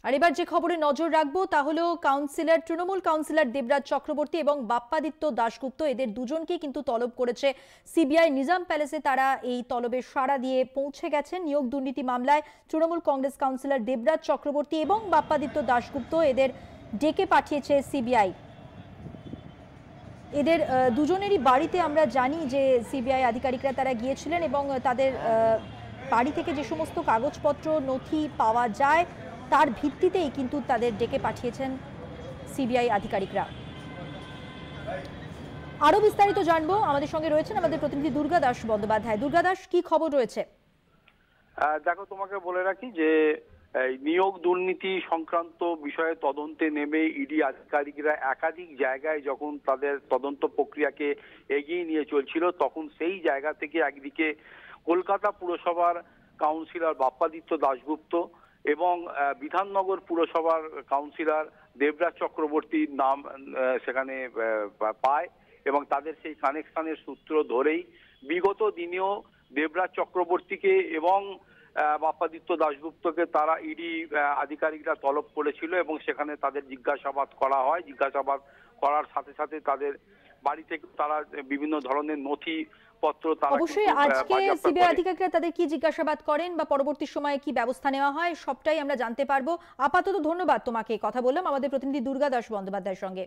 আর এবার যে খবরে নজর রাখবো তা হলো তৃণমূল কাউন্সিলর দেবরাজ চক্রবর্তী এবং বাপ্পাদিত্য দাশগুপ্ত, এদের দুজনকে কিন্তু তলব করেছে সিবিআই। নিজাম প্যালেসে তারা এই তলবে সাড়া দিয়ে পৌঁছে গেছেন। নিয়োগ দুর্নীতি মামলায় তৃণমূল কংগ্রেস কাউন্সিলর দেবরাজ চক্রবর্তী এবং বাপ্পাদিত্য দাশগুপ্ত এদের ডেকে পাঠিয়েছে সিবিআই। এদের দুজনেরই বাড়িতে আমরা জানি যে সিবিআই আধিকারিকরা তারা গিয়েছিলেন এবং তাদের বাড়ি থেকে যে সমস্ত কাগজপত্র নথি পাওয়া যায় তার ভিত্তিতেই কিন্তু তাদের ডেকে পাঠিয়েছেন সিবিআই আধিকারিকরা। আরো বিস্তারিত জানবো, আমাদের সঙ্গে রয়েছেন আমাদের প্রতিনিধি দুর্গা দাস বন্দ্যোপাধ্যায়। দুর্গা দাস, কি খবর রয়েছে? দেখো, তোমাকে বলে রাখি যে নিয়োগ দুর্নীতি সংক্রান্ত বিষয়ে তদন্তে নেমে ইডি আধিকারিকরা একাধিক জায়গায় যখন তাদের তদন্ত প্রক্রিয়াকে এগিয়ে নিয়ে চলছিল, তখন সেই জায়গা থেকে একদিকে কলকাতা পুরসভার কাউন্সিলর বাপ্পাদিত্য দাশগুপ্ত এবং বিধাননগর পুরসভার কাউন্সিলর দেবরাজ চক্রবর্তীর নাম সেখানে পায় এবং তাদের সেই কানেকশনের সূত্র ধরেই বিগত দিনেও দেবরাজ চক্রবর্তীকে এবং বাপ্পাদিত্য দাশগুপ্তকে তারা ইডি আধিকারিকরা তলব করেছিল এবং সেখানে তাদের জিজ্ঞাসাবাদ করা হয়। জিজ্ঞাসাবাদ করার সাথে সাথে তাদের বাড়ি থেকে তারা বিভিন্ন ধরনের নথিপত্র তারা অবশ্যই আজকে সিবিআই আধিকারিকরা তাদের কি জিজ্ঞাসাবাদ করেন বা পরবর্তী সময়ে কি ব্যবস্থা নেওয়া হয় সবটাই আমরা জানতে পারবো। আপাতত ধন্যবাদ তোমাকে। কথা বললাম আমাদের প্রতিনিধি দুর্গা দাস বন্দ্যোপাধ্যায়ের সঙ্গে।